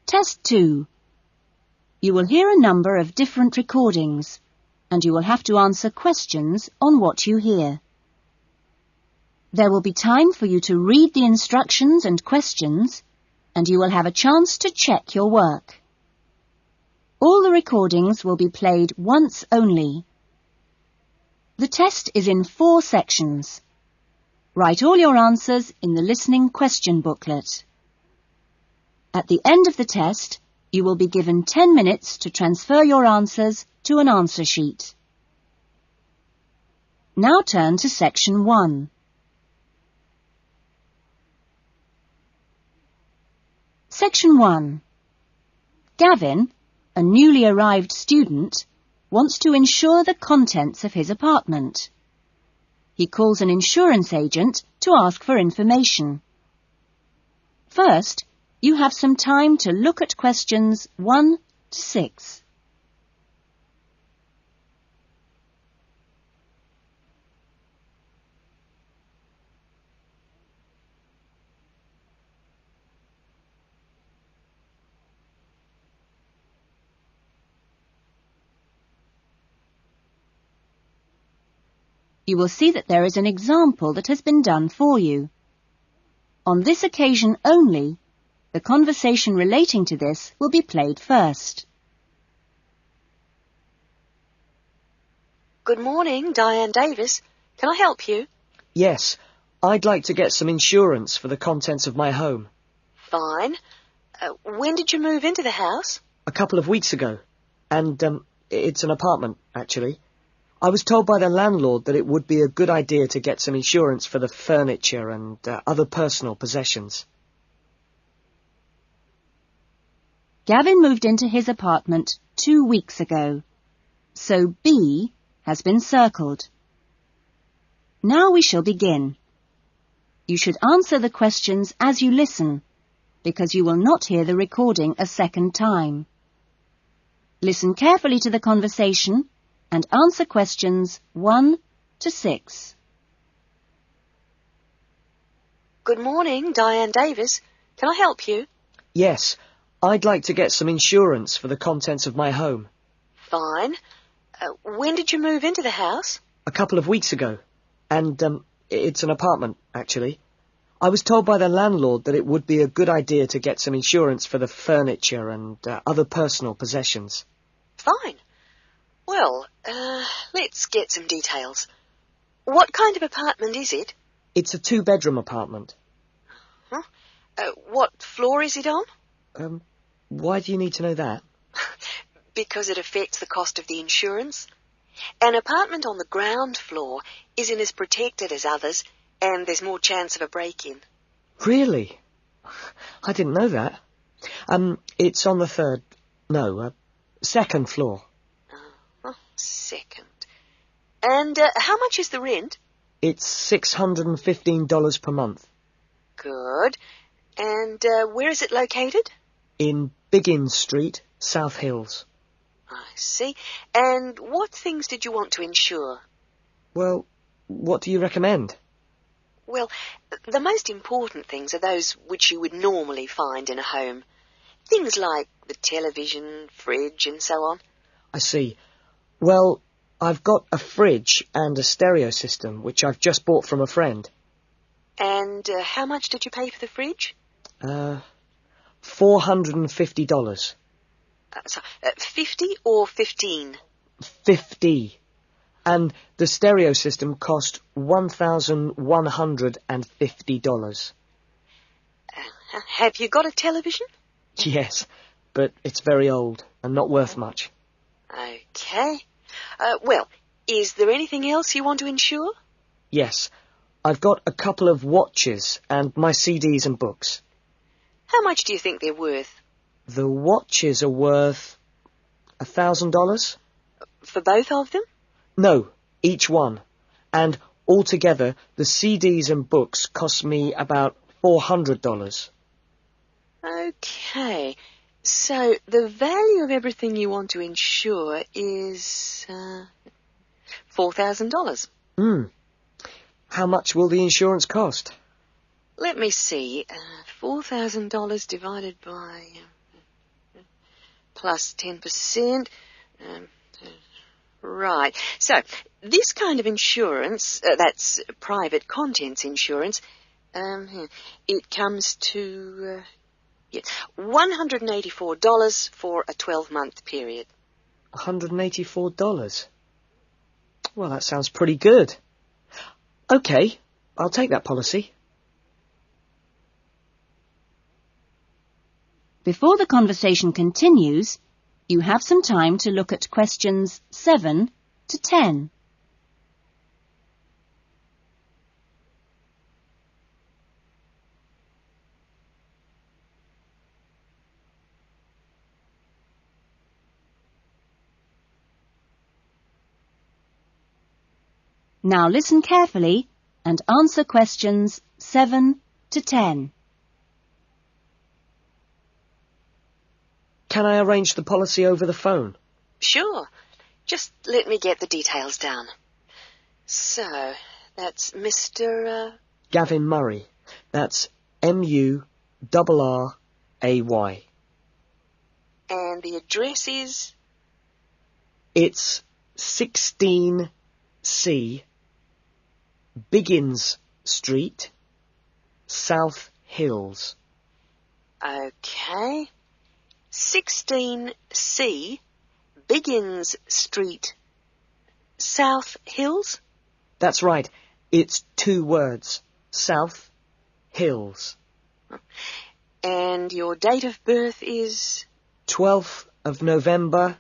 Test 2. You will hear a number of different recordings, and you will have to answer questions on what you hear. There will be time for you to read the instructions and questions, and you will have a chance to check your work. All the recordings will be played once only. The test is in 4 sections. Write all your answers in the listening question booklet. At the end of the test, you will be given 10 minutes to transfer your answers to an answer sheet. Now turn to Section 1. Section 1. Gavin, a newly arrived student, wants to insure the contents of his apartment. He calls an insurance agent to ask for information. First, you have some time to look at questions 1 to 6. You will see that there is an example that has been done for you. On this occasion only, the conversation relating to this will be played first. Good morning, Diane Davis. Can I help you? Yes, I'd like to get some insurance for the contents of my home. Fine. When did you move into the house? A couple of weeks ago. And it's an apartment, actually. I was told by the landlord that it would be a good idea to get some insurance for the furniture and other personal possessions. Gavin moved into his apartment 2 weeks ago, so B has been circled. Now we shall begin. You should answer the questions as you listen, because you will not hear the recording a second time. Listen carefully to the conversation and answer questions 1 to 6. Good morning, Diane Davis. Can I help you? Yes, I'd like to get some insurance for the contents of my home. Fine. When did you move into the house? A couple of weeks ago. And it's an apartment, actually. I was told by the landlord that it would be a good idea to get some insurance for the furniture and other personal possessions. Fine. Well, let's get some details. What kind of apartment is it? It's a 2-bedroom apartment. Huh? What floor is it on? Why do you need to know that? Because it affects the cost of the insurance. An apartment on the ground floor isn't as protected as others, and there's more chance of a break-in. Really? I didn't know that. It's on the second floor. Second. And how much is the rent? It's $615 per month. Good. And where is it located? In Biggins Street, South Hills. I see. And what things did you want to insure? Well, what do you recommend? Well, the most important things are those which you would normally find in a home. Things like the television, fridge, and so on. I see. Well, I've got a fridge and a stereo system, which I've just bought from a friend. And how much did you pay for the fridge? $450. 50 or 15? 50. And the stereo system cost $1,150. Have you got a television? Yes, but it's very old and not worth much. Okay. Well, is there anything else you want to insure? Yes. I've got a couple of watches and my CDs and books. How much do you think they're worth? The watches are worth $1,000. For both of them? No, each one. And altogether, the CDs and books cost me about $400. Okay. So the value of everything you want to insure is $4,000. How much will the insurance cost? Let me see. $4,000 divided by plus 10%. Right. So, this kind of insurance, that's private contents insurance, it comes to $184 for a 12-month period. $184? Well, that sounds pretty good. OK, I'll take that policy. Before the conversation continues, you have some time to look at questions 7 to 10. Now listen carefully and answer questions 7 to 10. Can I arrange the policy over the phone? Sure. Just let me get the details down. So, that's Mr. Gavin Murray. That's Murray. And the address is? It's 16C, Biggins Street, South Hills. OK. 16C, Biggins Street, South Hills? That's right. It's 2 words. South Hills. And your date of birth is? 12th of November,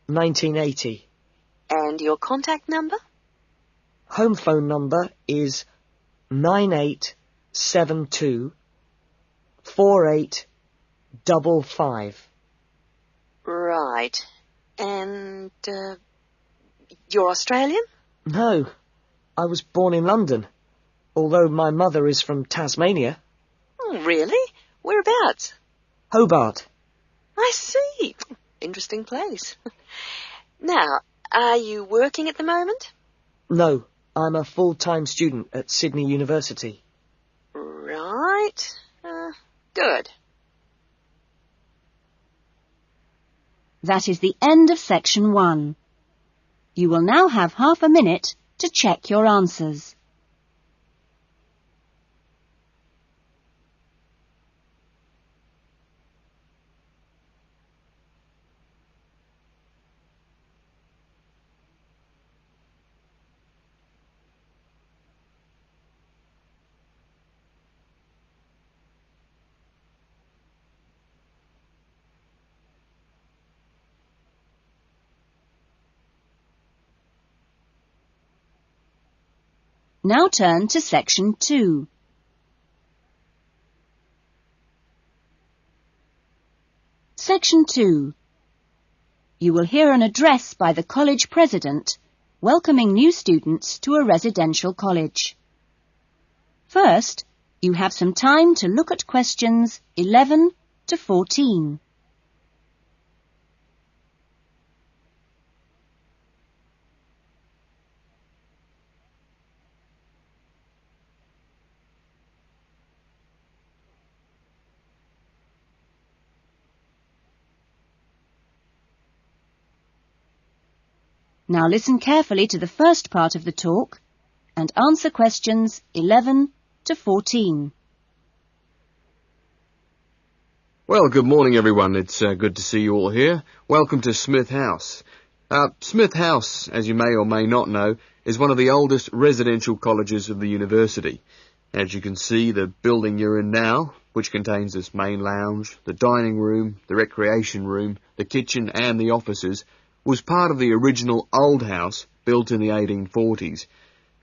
1980. And your contact number? Home phone number is 9872 4855. Right. And, you're Australian? No, I was born in London, although my mother is from Tasmania. Oh, really? Whereabouts? Hobart. I see. Interesting place. Now, are you working at the moment? No, I'm a full-time student at Sydney University. Right. Good. That is the end of section 1. You will now have half a minute to check your answers. Now turn to section 2. Section 2. You will hear an address by the college president welcoming new students to a residential college. First, you have some time to look at questions 11 to 14. Now listen carefully to the first part of the talk and answer questions 11 to 14. Well, good morning, everyone. It's good to see you all here. Welcome to Smith House. Smith House, as you may or may not know, is one of the oldest residential colleges of the university. As you can see, the building you're in now, which contains this main lounge, the dining room, the recreation room, the kitchen and the offices, was part of the original old house built in the 1840s,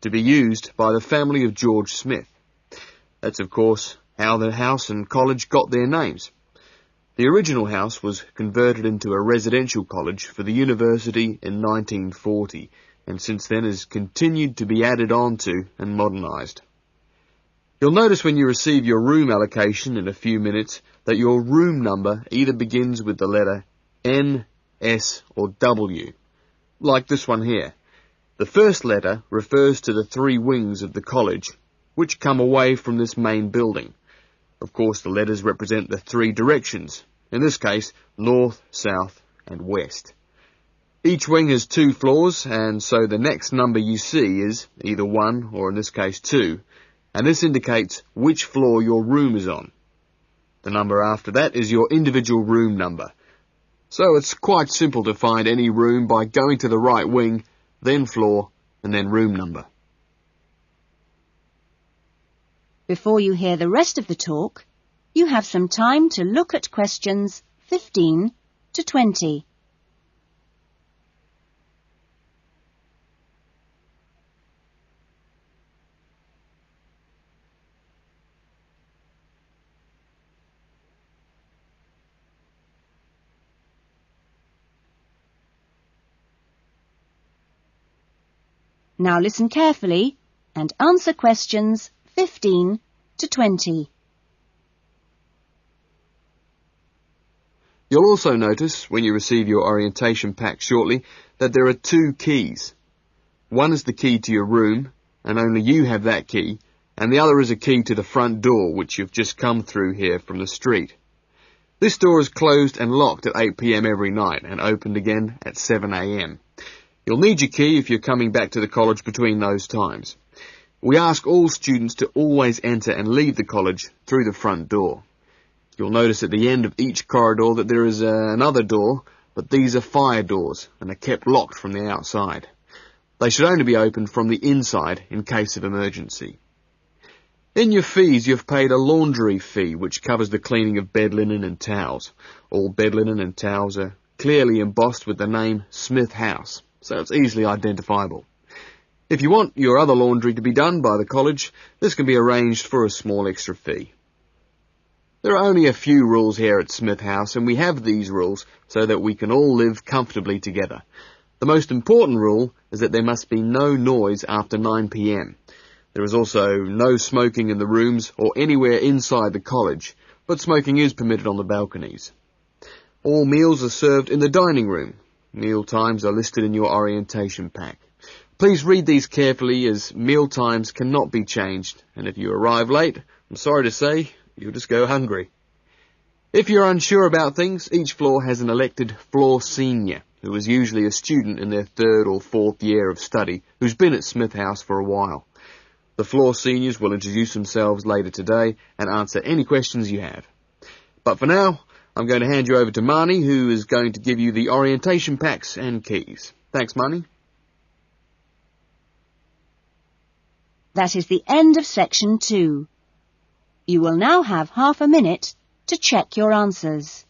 to be used by the family of George Smith. That's, of course, how the house and college got their names. The original house was converted into a residential college for the university in 1940, and since then has continued to be added on to and modernised. You'll notice when you receive your room allocation in a few minutes that your room number either begins with the letter N, S or W, like this one here. The first letter refers to the 3 wings of the college, which come away from this main building. Of course, the letters represent the 3 directions, in this case, north, south and west. Each wing has 2 floors, and so the next number you see is either 1 or in this case 2, and this indicates which floor your room is on. The number after that is your individual room number. So it's quite simple to find any room by going to the right wing, then floor, and then room number. Before you hear the rest of the talk, you have some time to look at questions 15 to 20. Now listen carefully and answer questions 15 to 20. You'll also notice, when you receive your orientation pack shortly, that there are 2 keys. One is the key to your room, and only you have that key, and the other is a key to the front door, which you've just come through here from the street. This door is closed and locked at 8 p.m. every night, and opened again at 7 a.m. You'll need your key if you're coming back to the college between those times. We ask all students to always enter and leave the college through the front door. You'll notice at the end of each corridor that there is another door, but these are fire doors and are kept locked from the outside. They should only be opened from the inside in case of emergency. In your fees, you've paid a laundry fee, which covers the cleaning of bed linen and towels. All bed linen and towels are clearly embossed with the name Smith House, so it's easily identifiable. If you want your other laundry to be done by the college, this can be arranged for a small extra fee. There are only a few rules here at Smith House, and we have these rules so that we can all live comfortably together. The most important rule is that there must be no noise after 9 p.m. There is also no smoking in the rooms or anywhere inside the college, but smoking is permitted on the balconies. All meals are served in the dining room. Meal times are listed in your orientation pack. Please read these carefully, as meal times cannot be changed, and if you arrive late, I'm sorry to say, you'll just go hungry. If you're unsure about things, each floor has an elected floor senior, who is usually a student in their 3rd or 4th year of study, who's been at Smith House for a while. The floor seniors will introduce themselves later today and answer any questions you have. But for now, I'm going to hand you over to Marnie, who is going to give you the orientation packs and keys. Thanks, Marnie. That is the end of section 2. You will now have half a minute to check your answers.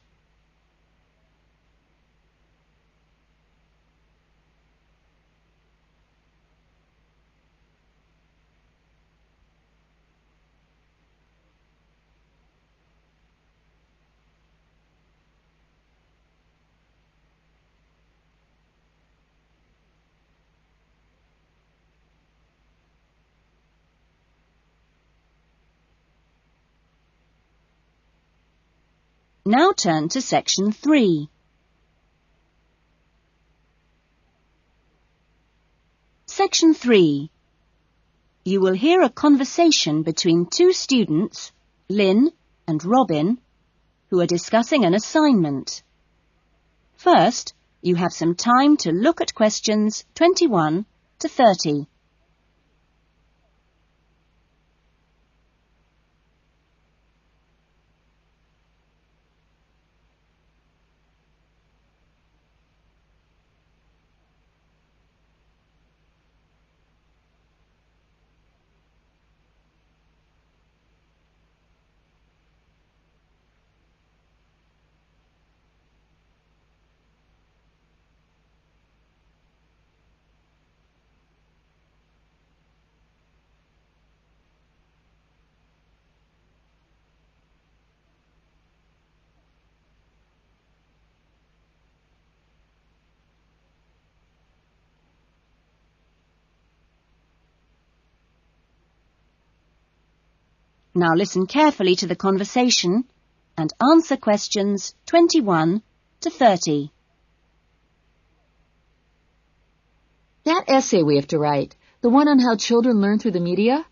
Now turn to section 3. Section 3. You will hear a conversation between 2 students, Lynn and Robin, who are discussing an assignment. First, you have some time to look at questions 21 to 30. Now listen carefully to the conversation and answer questions 21 to 30. That essay we have to write, the one on how children learn through the media,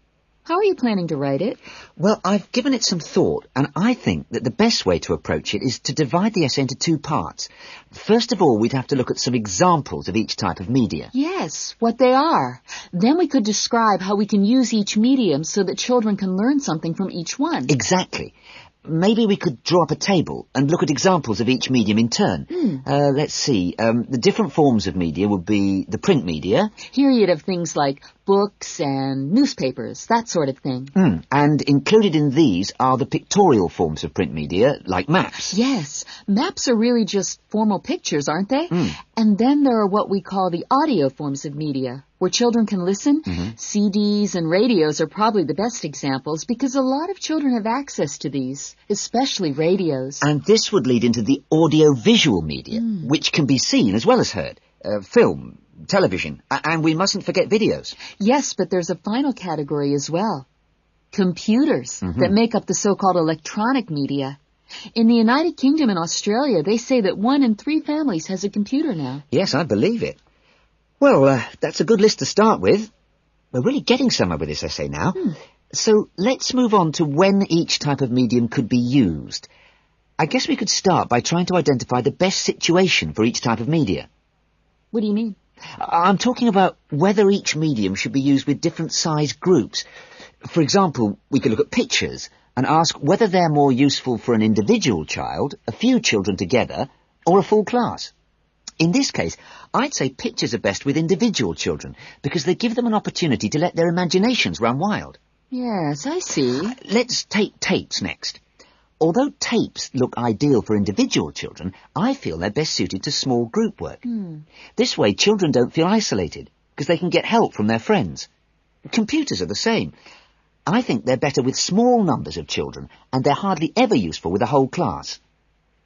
How are you planning to write it? Well, I've given it some thought, and I think that the best way to approach it is to divide the essay into two parts. First of all, we'd have to look at some examples of each type of media. Yes, what they are. Then we could describe how we can use each medium so that children can learn something from each one. Exactly. Maybe we could draw up a table and look at examples of each medium in turn. Let's see. The different forms of media would be the print media. Here you'd have things like books and newspapers, that sort of thing. And included in these are the pictorial forms of print media, like maps. Yes, maps are really just formal pictures, aren't they? And then there are what we call the audio forms of media, where children can listen. CDs and radios are probably the best examples because a lot of children have access to these, especially radios. And this would lead into the audio-visual media, which can be seen as well as heard. Film, television, and we mustn't forget videos. Yes, but there's a final category as well. Computers that make up the so-called electronic media. In the United Kingdom and Australia, they say that 1 in 3 families has a computer now. Yes, I believe it. Well, that's a good list to start with. We're really getting somewhere with this essay now. So let's move on to when each type of medium could be used. I guess we could start by trying to identify the best situation for each type of media. What do you mean? I'm talking about whether each medium should be used with different size groups. For example, we could look at pictures and ask whether they're more useful for an individual child, a few children together, or a full class. In this case, I'd say pictures are best with individual children because they give them an opportunity to let their imaginations run wild. Yes, I see. Let's take tapes next. Although tapes look ideal for individual children, I feel they're best suited to small group work. This way, children don't feel isolated because they can get help from their friends. Computers are the same. I think they're better with small numbers of children, and they're hardly ever useful with a whole class.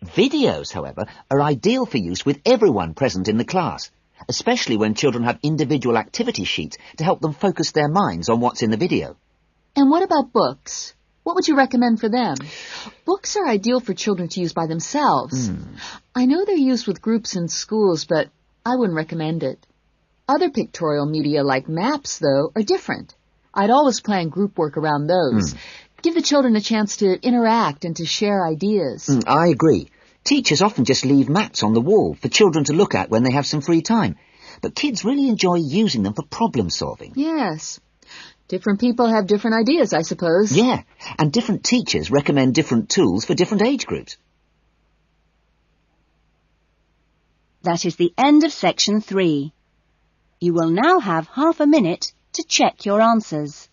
Videos, however, are ideal for use with everyone present in the class, especially when children have individual activity sheets to help them focus their minds on what's in the video. And what about books? What would you recommend for them? Books are ideal for children to use by themselves. I know they're used with groups in schools, but I wouldn't recommend it. Other pictorial media like maps, though, are different. I'd always plan group work around those. Give the children a chance to interact and to share ideas. I agree. Teachers often just leave maps on the wall for children to look at when they have some free time. But kids really enjoy using them for problem solving. Yes. Different people have different ideas, I suppose. Yeah, and different teachers recommend different tools for different age groups. That is the end of section 3. You will now have half a minute to check your answers.